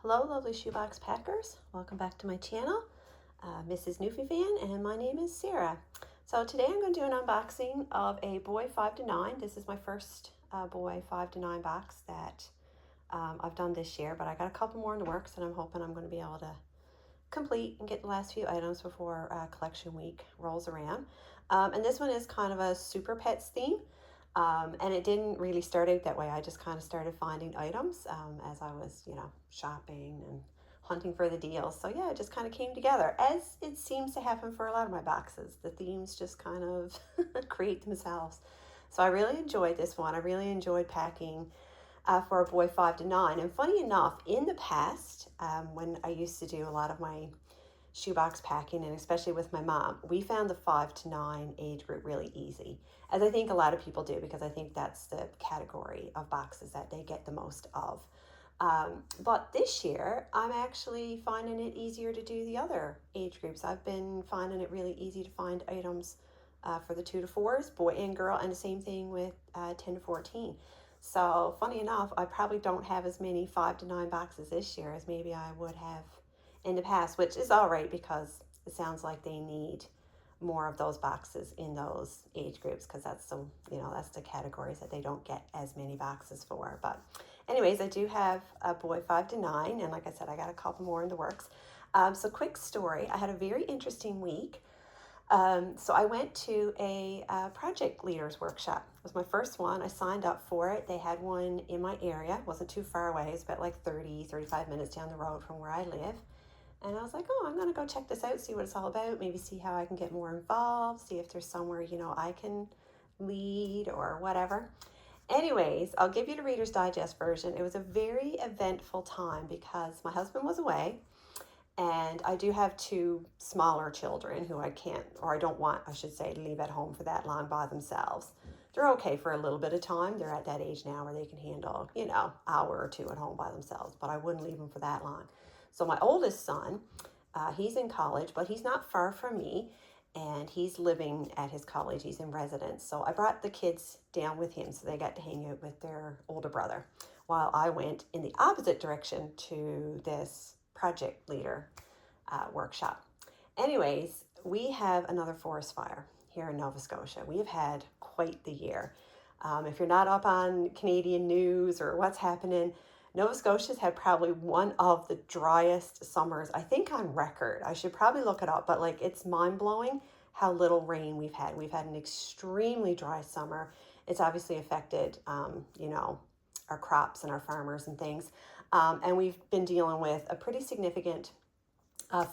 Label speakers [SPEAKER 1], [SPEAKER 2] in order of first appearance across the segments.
[SPEAKER 1] Hello, lovely Shoebox Packers. Welcome back to my channel, Mrs. Newfie Fan, and my name is Sarah. So today I'm going to do an unboxing of a Boy 5 to 9. This is my first Boy 5 to 9 box that I've done this year, but I got a couple more in the works, and I'm hoping I'm going to be able to complete and get the last few items before collection week rolls around. And this one is kind of a Super Pets theme. And it didn't really start out that way. I just kind of started finding items as I was, shopping and hunting for the deals. So yeah, it just kind of came together, as it seems to happen for a lot of my boxes. The themes just kind of create themselves. So I really enjoyed this one. I really enjoyed packing for a Boy 5 to 9. And funny enough, in the past, when I used to do a lot of my shoebox packing, and especially with my mom, we found the 5 to 9 age group really easy, as I think a lot of people do, because I think that's the category of boxes that they get the most of. But this year, I'm actually finding it easier to do the other age groups. I've been finding it really easy to find items for the 2 to 4s, boy and girl, and the same thing with 10 to 14. So funny enough, I probably don't have as many 5 to 9 boxes this year as maybe I would have in the past, which is all right, because it sounds like they need more of those boxes in those age groups, because that's the categories that they don't get as many boxes for. But anyways, I do have a Boy 5 to 9, and like I said, I got a couple more in the works. So quick story, I had a very interesting week. So I went to a project leaders workshop. It was my first one. I signed up for it. They had one in my area. It wasn't too far away. It's about like 35 minutes down the road from where I live. And I was like, oh, I'm going to go check this out, see what it's all about, maybe see how I can get more involved, see if there's somewhere, I can lead or whatever. Anyways, I'll give you the Reader's Digest version. It was a very eventful time because my husband was away, and I do have 2 smaller children who I don't want, I should say, to leave at home for that long by themselves. They're okay for a little bit of time. They're at that age now where they can handle, hour or 2 at home by themselves, but I wouldn't leave them for that long. So my oldest son, he's in college, but he's not far from me, and he's living at his college. He's in residence. So I brought the kids down with him so they got to hang out with their older brother, while I went in the opposite direction to this project leader workshop. Anyways, we have another forest fire here in Nova Scotia. We have had quite the year. If you're not up on Canadian news or what's happening, Nova Scotia's had probably one of the driest summers, I think, on record. I should probably look it up, but it's mind-blowing how little rain we've had. We've had an extremely dry summer. It's obviously affected, our crops and our farmers and things. And we've been dealing with a pretty significant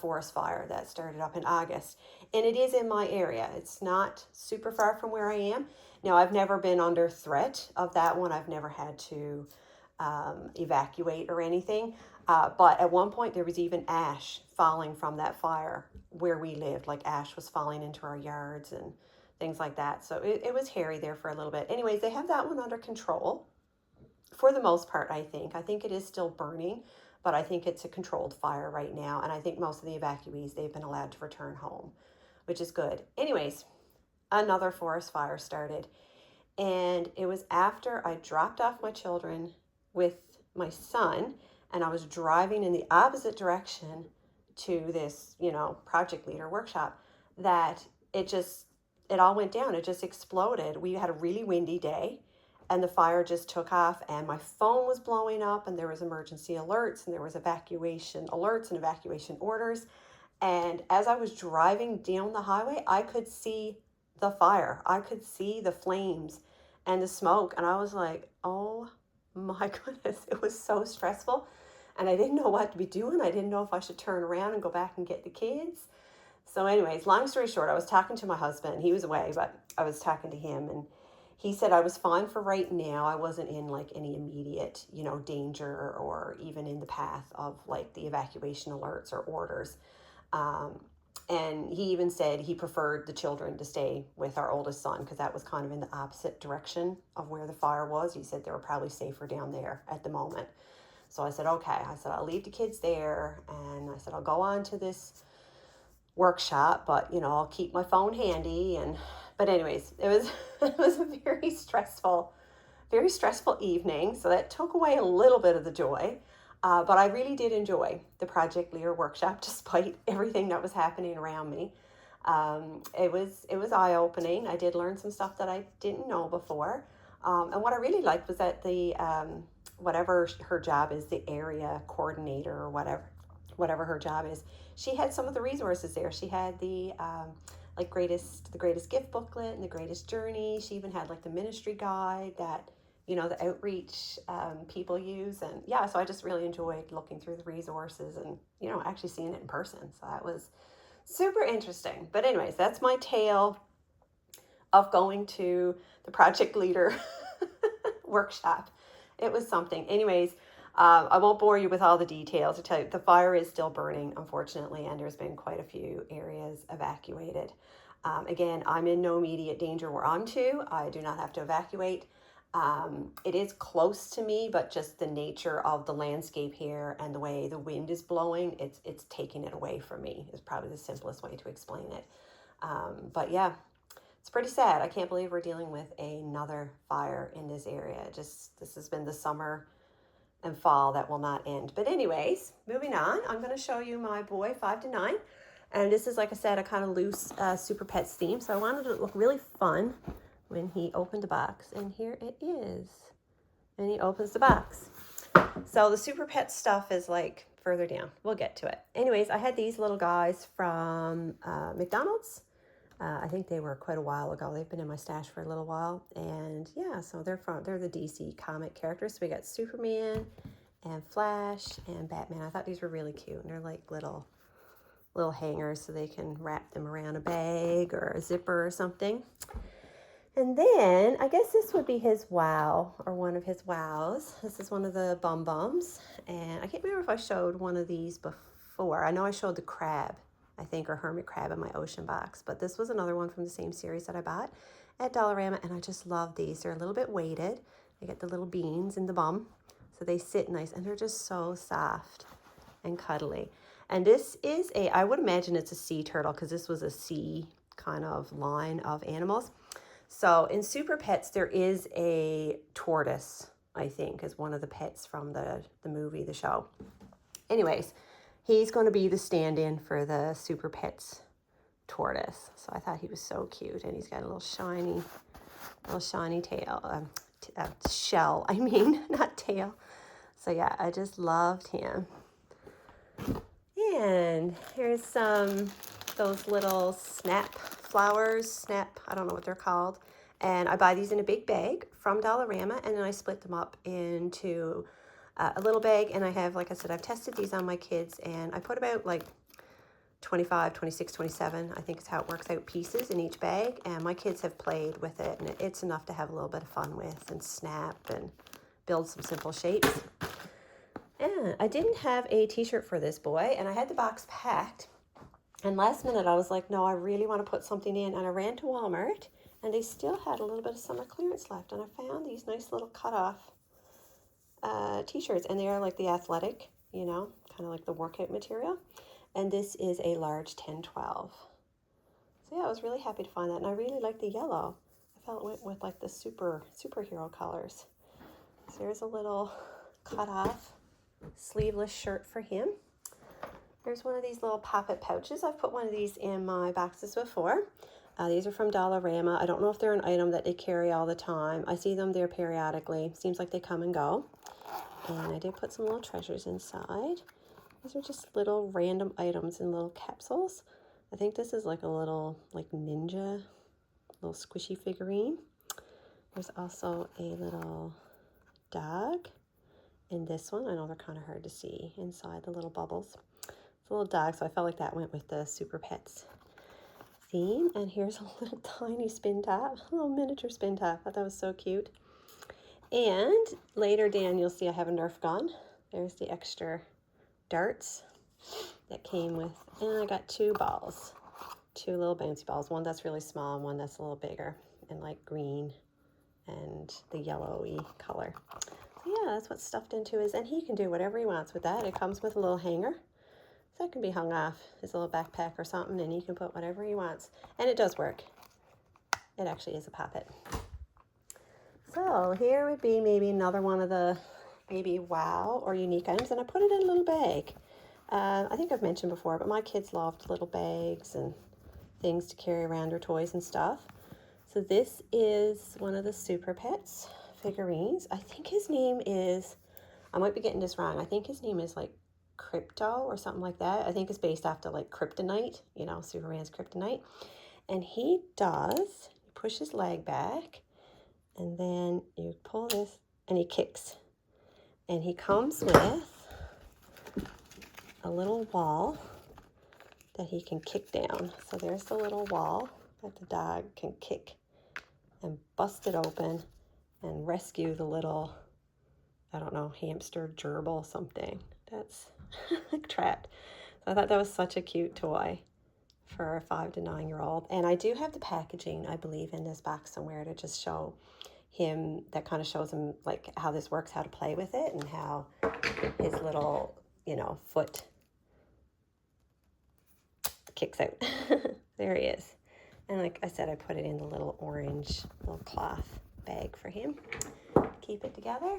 [SPEAKER 1] forest fire that started up in August. And it is in my area. It's not super far from where I am. Now, I've never been under threat of that one. I've never had to evacuate or anything, but at one point there was even ash falling from that fire where we lived. Like, ash was falling into our yards and things like that. So it was hairy there for a little bit. Anyways, they have that one under control for the most part. I think it is still burning, but I think it's a controlled fire right now, and I think most of the evacuees, they've been allowed to return home, which is good. Anyways, another forest fire started, and it was after I dropped off my children with my son, and I was driving in the opposite direction to this, project leader workshop, that it all went down. It just exploded. We had a really windy day, and the fire just took off, and my phone was blowing up, and there was emergency alerts, and there was evacuation alerts and evacuation orders. And as I was driving down the highway, I could see the fire. I could see the flames and the smoke, and I was like, oh my goodness, it was so stressful, and I didn't know what to be doing. I didn't know if I should turn around and go back and get the kids. So anyways, long story short, I was talking to my husband. He was away, but I was talking to him, and he said I was fine for right now. I wasn't in any immediate, danger, or even in the path of the evacuation alerts or orders. And he even said he preferred the children to stay with our oldest son, because that was kind of in the opposite direction of where the fire was. He said they were probably safer down there at the moment. So I said, okay. I said, I'll leave the kids there, and I said, I'll go on to this workshop, but, I'll keep my phone handy. But anyways, it was a very stressful evening. So that took away a little bit of the joy. But I really did enjoy the Project Leader workshop despite everything that was happening around me. It was eye-opening. I did learn some stuff that I didn't know before. And what I really liked was that the whatever her job is, the area coordinator or whatever her job is, she had some of the resources there. She had the like the greatest gift booklet and the greatest journey. She even had like the ministry guide that, you know, the outreach people use. And yeah, so I just really enjoyed looking through the resources and, you know, actually seeing it in person. So that was super interesting. But anyways, that's my tale of going to the Project Leader workshop. It was something. Anyways, I won't bore you with all the details. I tell you, the fire is still burning, unfortunately, and there's been quite a few areas evacuated. Again, I'm in no immediate danger where I'm to. I do not have to evacuate. It is close to me, but just the nature of the landscape here and the way the wind is blowing, it's taking it away from me is probably the simplest way to explain it. But yeah, it's pretty sad. I can't believe we're dealing with another fire in this area. This has been the summer and fall that will not end. But anyways, moving on, I'm going to show you my boy 5 to 9. And this is, like I said, a kind of loose Super Pets theme. So I wanted it to look really fun when he opened the box. And here it is. And he opens the box. So the Super Pets stuff is like further down. We'll get to it. Anyways, I had these little guys from McDonald's. I think they were quite a while ago. They've been in my stash for a little while. And yeah, so they're the DC comic characters. So we got Superman and Flash and Batman. I thought these were really cute. And they're like little hangers so they can wrap them around a bag or a zipper or something. And then I guess this would be his wow, or one of his wows. This is one of the Bum Bums. And I can't remember if I showed one of these before. I know I showed the crab, I think, or hermit crab in my ocean box. But this was another one from the same series that I bought at Dollarama. And I just love these. They're a little bit weighted. They get the little beans in the bum. So they sit nice. And they're just so soft and cuddly. And this is I would imagine it's a sea turtle because this was a sea kind of line of animals. So in Super Pets, there is a tortoise, I think, is one of the pets from the movie, the show. Anyways, he's going to be the stand-in for the Super Pets tortoise. So I thought he was so cute. And he's got a little shiny tail, shell, I mean, not tail. So yeah, I just loved him. And here's those little snap flowers, I don't know what they're called. And I buy these in a big bag from Dollarama, and then I split them up into a little bag. And I have, like I said, I've tested these on my kids, and I put about like 25, 26, 27, I think is how it works out, pieces in each bag. And my kids have played with it, and it's enough to have a little bit of fun with and snap and build some simple shapes. And I didn't have a t-shirt for this boy, and I had the box packed. And last minute, I was like, no, I really want to put something in. And I ran to Walmart, and they still had a little bit of summer clearance left. And I found these nice little cut-off t-shirts. And they are like the athletic, you know, kind of like the workout material. And this is a large 10-12. So yeah, I was really happy to find that. And I really like the yellow. I felt it went with like the superhero colors. So there's a little cut-off sleeveless shirt for him. Here's one of these little pop-it pouches. I've put one of these in my boxes before. These are from Dollarama. I don't know if they're an item that they carry all the time. I see them there periodically. Seems like they come and go. And I did put some little treasures inside. These are just little random items in little capsules. I think this is like a little like ninja, little squishy figurine. There's also a little dog in this one. I know they're kind of hard to see inside the little bubbles. It's a little dog, so I felt like that went with the Super Pets theme. And here's a little tiny spin top, a little miniature spin top. I thought that was so cute. And later down, you'll see I have a Nerf gun. There's the extra darts that came with. And I got two little bouncy balls. One that's really small and one that's a little bigger, and like green and the yellowy color. So yeah, that's what stuffed into his, and he can do whatever he wants with that. It comes with a little hanger. So that can be hung off his little backpack or something, and he can put whatever he wants. And it does work. It actually is a pop-it. So here would be maybe another one of the, maybe wow or unique items, and I put it in a little bag. I think I've mentioned before, but my kids loved little bags and things to carry around their toys and stuff. So this is one of the Super Pets figurines. I think his name is, I might be getting this wrong, I think his name is like Crypto or something like that. I think it's based after like Kryptonite, you know, Superman's Kryptonite. And he does, you push his leg back, and then you pull this, and he kicks. And he comes with a little wall that he can kick down. So there's the little wall that the dog can kick and bust it open and rescue the little, I don't know, hamster, gerbil, something that's trapped. So I thought that was such a cute toy for a 5 to 9-year-old. And I do have the packaging, I believe, in this box somewhere to just show him, that kind of shows him like how this works, how to play with it, and how his little, you know, foot kicks out. There he is. And like I said, I put it in the little orange little cloth bag for him. Keep it together.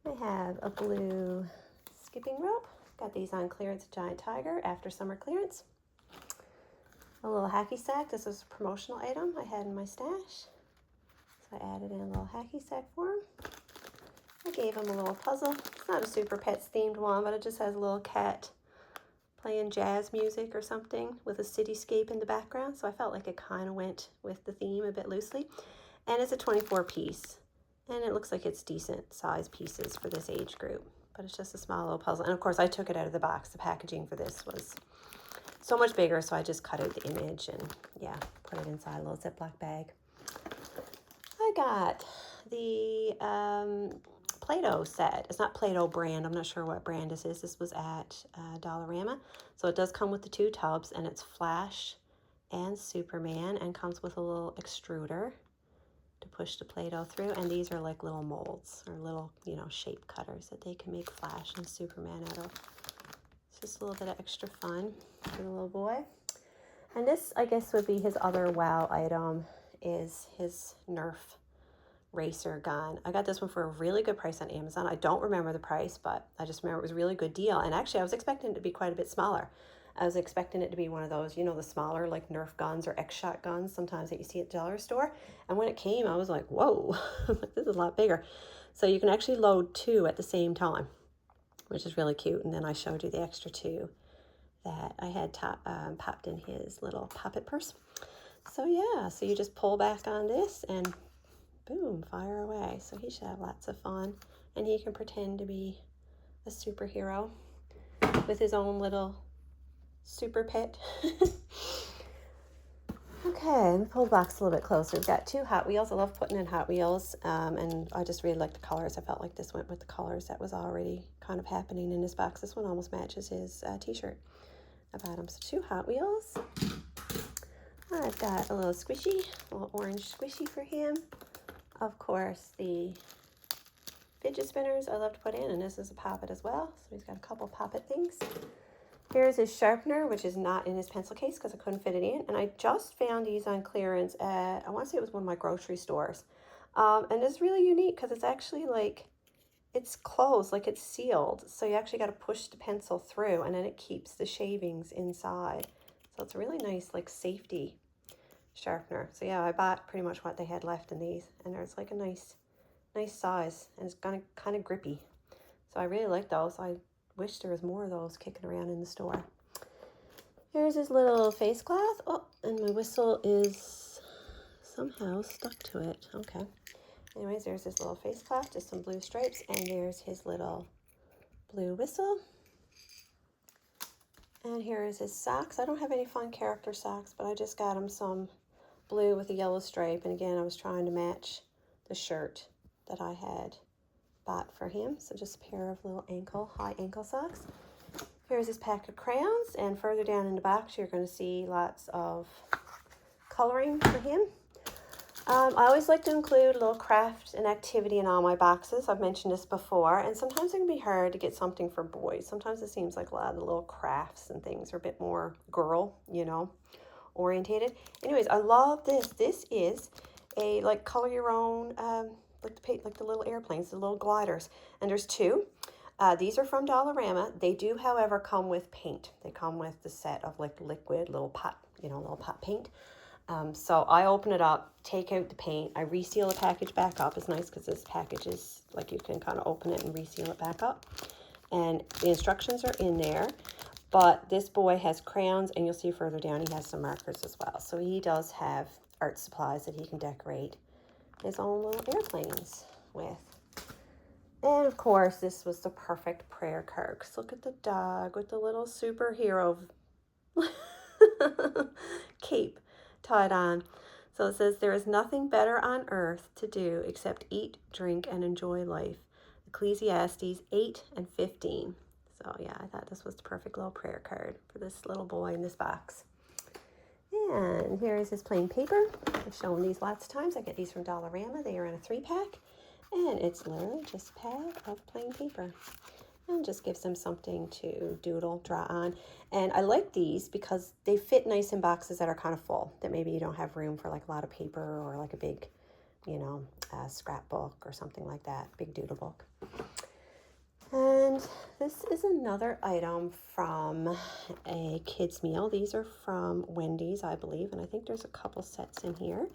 [SPEAKER 1] I have a blue skipping rope. Got these on clearance at Giant Tiger after summer clearance. A little hacky sack. This is a promotional item I had in my stash. So I added in a little hacky sack for him. I gave him a little puzzle. It's not a Super Pets themed one, but it just has a little cat playing jazz music or something with a cityscape in the background. So I felt like it kind of went with the theme a bit loosely. And it's a 24 piece. And it looks like it's decent size pieces for this age group. But it's just a small little puzzle. And of course I took it out of the box. The packaging for this was so much bigger, so I just cut out the image and yeah, put it inside a little Ziploc bag. I got the Play-Doh set. It's not Play-Doh brand. I'm not sure what brand this is. This was at Dollarama. So it does come with the 2 tubs, and it's Flash and Superman, and comes with a little extruder to push the Play-Doh through. And these are like little molds or little, you know, shape cutters that they can make Flash and Superman out of. It's just a little bit of extra fun for the little boy. And this, I guess, would be his other wow item, is his Nerf racer gun. I got this one for a really good price on Amazon. I don't remember the price, but I just remember it was a really good deal. And actually I was expecting it to be quite a bit smaller. I was expecting it to be one of those, you know, the smaller like Nerf guns or X-Shot guns sometimes that you see at the dollar store. And when it came, I was like, whoa, this is a lot bigger. So you can actually load 2 at the same time, which is really cute. And then I showed you the extra 2 that I had popped in his little poppet purse. So yeah, so you just pull back on this and boom, fire away. So he should have lots of fun, and he can pretend to be a superhero with his own little super pet. Okay, let me pull the box a little bit closer. We've got 2 Hot Wheels. I love putting in Hot Wheels, and I just really like the colors. I felt like this went with the colors that was already kind of happening in this box. This one almost matches his t-shirt I bought him. So 2 Hot Wheels. I've got a little squishy, a little orange squishy for him. Of course, the fidget spinners I love to put in, and this is a poppet as well. So he's got a couple poppet things. Here's his sharpener, which is not in his pencil case because I couldn't fit it in. And I just found these on clearance at, I want to say it was one of my grocery stores. And it's really unique because it's actually like, it's closed, like it's sealed. So you actually got to push the pencil through, and then it keeps the shavings inside. So it's a really nice like safety sharpener. So yeah, I bought pretty much what they had left in these, and there's like a nice size, and it's kind of grippy. So I really like those. I wish there was more of those kicking around in the store. Here's his little face cloth. Oh, and my whistle is somehow stuck to it. Okay. Anyways, there's his little face cloth, just some blue stripes, and there's his little blue whistle. And here is his socks. I don't have any fun character socks, but I just got him some blue with a yellow stripe. And again, I was trying to match the shirt that I had bought for him. So just a pair of little high ankle socks. Here's his pack of crayons. And further down in the box, you're going to see lots of coloring for him. I always like to include a little craft and activity in all my boxes. I've mentioned this before, and sometimes it can be hard to get something for boys. Sometimes it seems like a lot of the little crafts and things are a bit more girl, you know, orientated. Anyways, I love this. This is a like color your own like the little airplanes, the little gliders. And there's two. These are from Dollarama. They do, however, come with paint. They come with the set of like liquid little pot, little pot paint. So I open it up, take out the paint. I reseal the package back up. It's nice because this package is like you can kind of open it and reseal it back up. And the instructions are in there. But this boy has crayons, and you'll see further down he has some markers as well. So he does have art supplies that he can decorate his own little airplanes with. And of course, this was the perfect prayer card. Cause look at the dog with the little superhero cape tied on. So it says, there is nothing better on earth to do except eat, drink, and enjoy life. Ecclesiastes 8:15. So yeah, I thought this was the perfect little prayer card for this little boy in this box. And here is his plain paper. I've shown these lots of times. I get these from Dollarama. They are in a 3-pack. And it's literally just a pad of plain paper. And just gives them something to doodle, draw on. And I like these because they fit nice in boxes that are kind of full. That maybe you don't have room for like a lot of paper or like a big, scrapbook or something like that. Big doodle book. And this is another item from a kid's meal. These are from Wendy's, I believe. And I think there's a couple sets in here.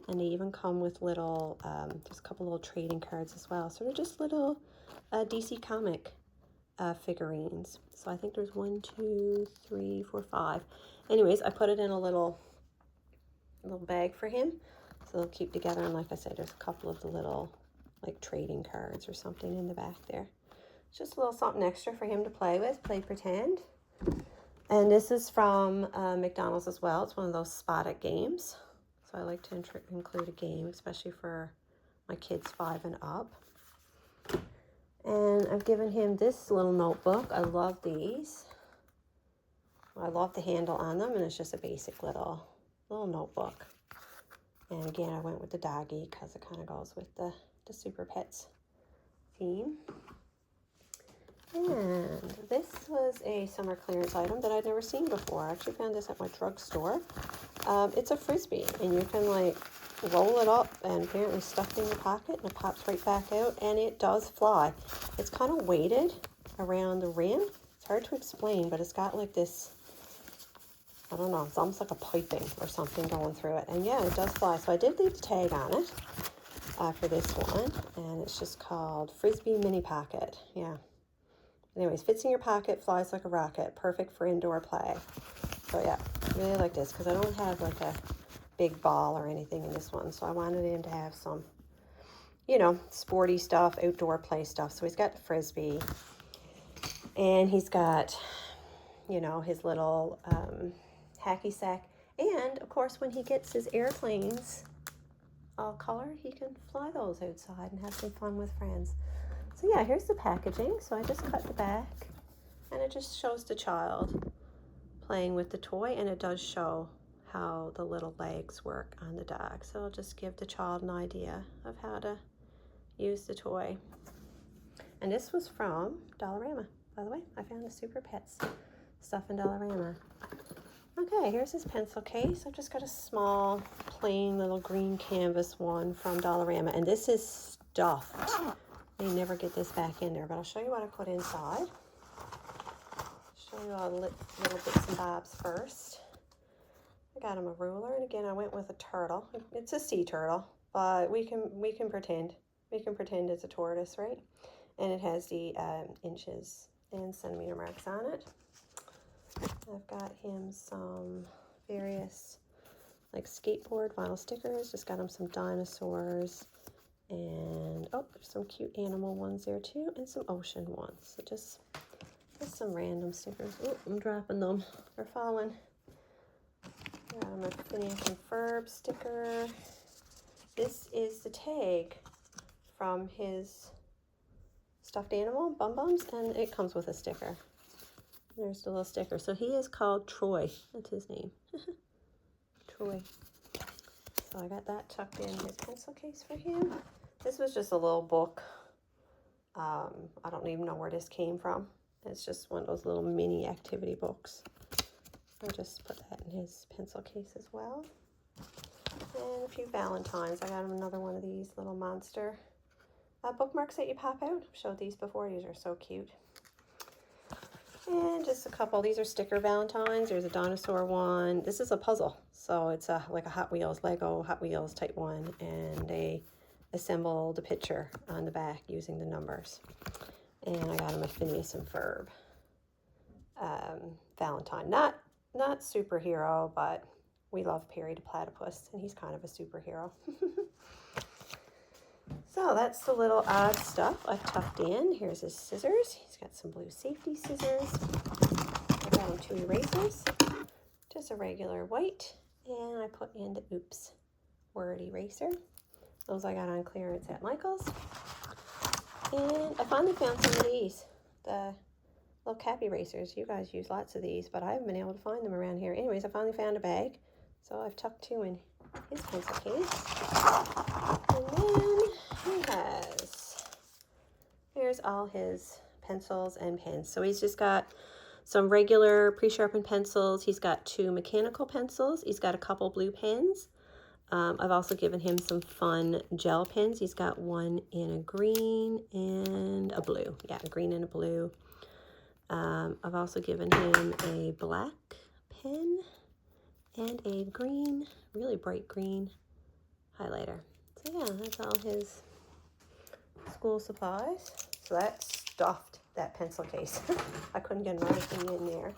[SPEAKER 1] And they even come with little, there's a couple little trading cards as well. So they're just little DC comic figurines. So I think there's 1, 2, 3, 4, 5. Anyways, I put it in a little bag for him. So they'll keep together. And like I said, there's a couple of the little like trading cards or something in the back there. It's just a little something extra for him to play with, play pretend. And this is from McDonald's as well. It's one of those spotted games. So I like to include a game, especially for my kids 5 and up. And I've given him this little notebook. I love these. I love the handle on them, and it's just a basic little notebook. And again, I went with the doggy because it kind of goes with the Super Pets theme. And this was a summer clearance item that I'd never seen before. I actually found this at my drugstore. It's a Frisbee, and you can like roll it up and apparently stuff it in your pocket, and it pops right back out, and it does fly. It's kind of weighted around the rim. It's hard to explain, but it's got like this, I don't know, it's almost like a piping or something going through it. And yeah, it does fly. So I did leave the tag on it for this one, and it's just called Frisbee Mini Pocket. Yeah. Anyways, fits in your pocket, flies like a rocket, perfect for indoor play. So yeah, really like this because I don't have like a big ball or anything in this one. So I wanted him to have some, sporty stuff, outdoor play stuff. So he's got the Frisbee, and he's got, his little hacky sack. And of course, when he gets his airplanes all color, he can fly those outside and have some fun with friends. So yeah, here's the packaging. So I just cut the back, and it just shows the child playing with the toy, and it does show how the little legs work on the dog. So I'll just give the child an idea of how to use the toy. And this was from Dollarama, by the way. I found the Super Pets stuff in Dollarama. Okay, here's his pencil case. I've just got a small, plain little green canvas one from Dollarama, and this is stuffed. They never get this back in there, but I'll show you what I put inside. Show you all the little bits and bobs first. I got him a ruler, and again, I went with a turtle. It's a sea turtle, but we can pretend. We can pretend it's a tortoise, right? And it has the inches and centimeter marks on it. I've got him some various like skateboard vinyl stickers. Just got him some dinosaurs. And there's some cute animal ones there too, and some ocean ones. So just some random stickers. Oh, I'm dropping them. They're falling. Got him a Phineas and Ferb sticker. This is the tag from his stuffed animal, Bum Bums, and it comes with a sticker. There's the little sticker. So he is called Troy. That's his name. Troy. So I got that tucked in his pencil case for him. This was just a little book. I don't even know where this came from. It's just one of those little mini activity books. I'll just put that in his pencil case as well. And a few Valentines. I got him another one of these little monster bookmarks that you pop out. I've showed these before. These are so cute. And just a couple. These are sticker Valentines. There's a dinosaur one. This is a puzzle. So it's like a Hot Wheels, Lego Hot Wheels type one. And they assembled a picture on the back using the numbers. And I got him a Phineas and Ferb Valentine. Not superhero, but we love Perry the Platypus, and he's kind of a superhero. So that's the little odd stuff I've tucked in. Here's his scissors. He's got some blue safety scissors. I got him 2 erasers, just a regular white, and I put in the Oops word eraser. Those I got on clearance at Michael's. And I finally found some of these, the little cap erasers. You guys use lots of these, but I haven't been able to find them around here. Anyways, I finally found a bag, so I've tucked 2 in his pencil case. And then here's all his pencils and pens. So he's just got some regular pre-sharpened pencils. He's got 2 mechanical pencils. He's got a couple blue pens. I've also given him some fun gel pens. He's got one in a green and a blue. Yeah, a green and a blue. I've also given him a black pen and a green, really bright green highlighter. So yeah, that's all his school supplies. So that stuffed that pencil case. I couldn't get anything in there.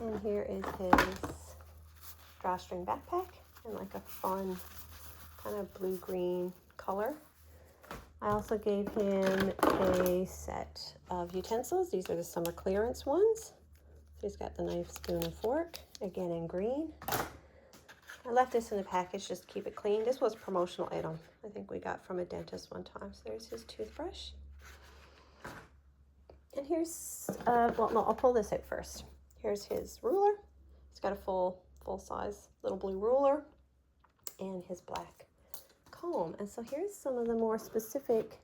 [SPEAKER 1] And here is his drawstring backpack in like a fun kind of blue-green color. I also gave him a set of utensils. These are the summer clearance ones. So he's got the knife, spoon, and fork, again in green. I left this in the package just to keep it clean. This was a promotional item I think we got from a dentist one time. So there's his toothbrush. And here's, well, no, I'll pull this out first. Here's his ruler. He's got a full-size little blue ruler and his black comb. And so here's some of the more specific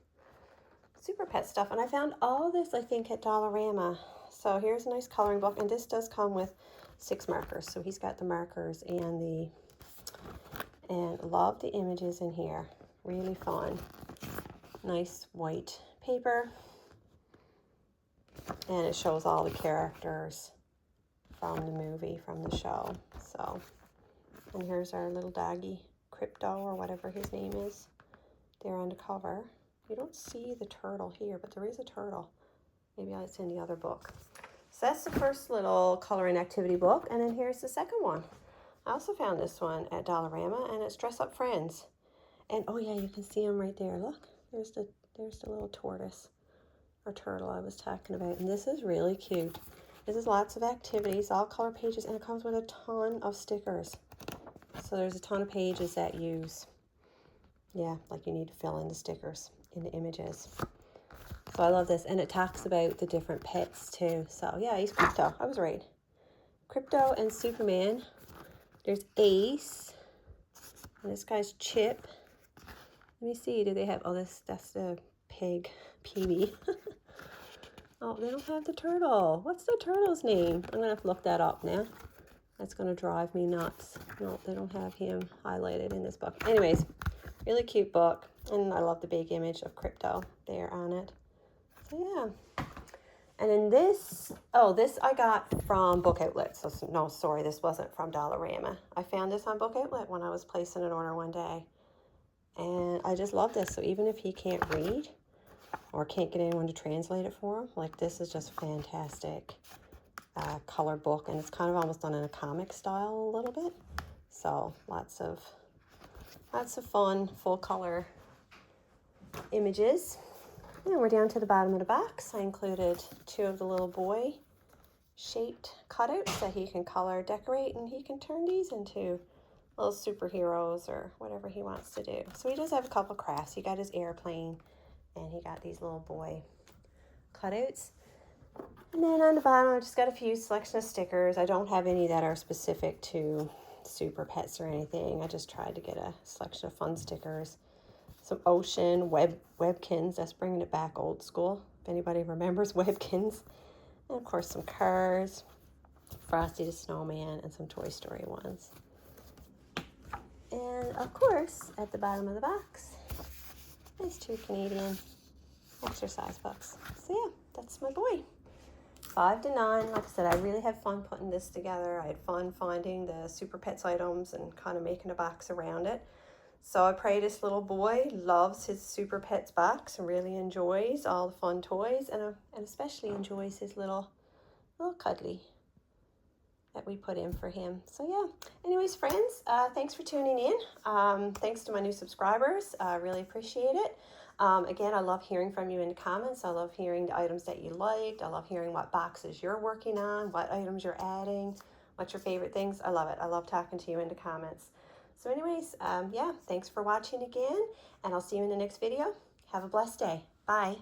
[SPEAKER 1] Super Pet stuff. And I found all this, I think, at Dollarama. So here's a nice coloring book. And this does come with 6 markers. So he's got the markers and love the images in here. Really fun. Nice white paper. And it shows all the characters from the movie, from the show. So, and here's our little doggy, Crypto, or whatever his name is, there on the cover. You don't see the turtle here, but there is a turtle. Maybe it's in the other book. So that's the first little coloring activity book. And then here's the second one. I also found this one at Dollarama, and it's Dress Up Friends. And oh yeah, you can see them right there. Look, there's the little tortoise or turtle I was talking about. And this is really cute. This is lots of activities, all color pages, and it comes with a ton of stickers. So there's a ton of pages that use, yeah, like you need to fill in the stickers in the images. So I love this. And it talks about the different pets too. So yeah, he's Crypto. I was right. Crypto and Superman. There's Ace. And this guy's Chip. Let me see, do they have, oh, that's the pig, Peewee. Oh, they don't have the turtle. What's the turtle's name? I'm going to have to look that up now. That's going to drive me nuts. No, they don't have him highlighted in this book. Anyways, really cute book. And I love the big image of Crypto there on it. So, yeah. And then this I got from Book Outlet. So, no, sorry, this wasn't from Dollarama. I found this on Book Outlet when I was placing an order one day. And I just love this. So even if he can't read or can't get anyone to translate it for him, like this is just fantastic color book. And it's kind of almost done in a comic style a little bit. So lots of fun, full color images. And we're down to the bottom of the box. I included 2 of the little boy shaped cutouts that he can color decorate, and he can turn these into little superheroes or whatever he wants to do. So he does have a couple crafts. He got his airplane, and he got these little boy cutouts. And then on the bottom, I just got a few selection of stickers. I don't have any that are specific to Super Pets or anything. I just tried to get a selection of fun stickers. Some ocean Webkins. That's bringing it back old school, if anybody remembers Webkins. And of course some cars, Frosty the Snowman, and some Toy Story ones. And of course, at the bottom of the box, there's 2 Canadian exercise books. So yeah, that's my boy. 5 to 9. Like I said, I really had fun putting this together. I had fun finding the Super Pets items and kind of making a box around it. So I pray this little boy loves his Super Pets box and really enjoys all the fun toys, and especially enjoys his little cuddly that we put in for him. So yeah, anyways, friends, thanks for tuning in. Thanks to my new subscribers. I really appreciate it. Again, I love hearing from you in the comments. I love hearing the items that you liked. I love hearing what boxes you're working on, what items you're adding, what's your favorite things. I love it. I love talking to you in the comments. So anyways, yeah, thanks for watching again, and I'll see you in the next video. Have a blessed day. Bye.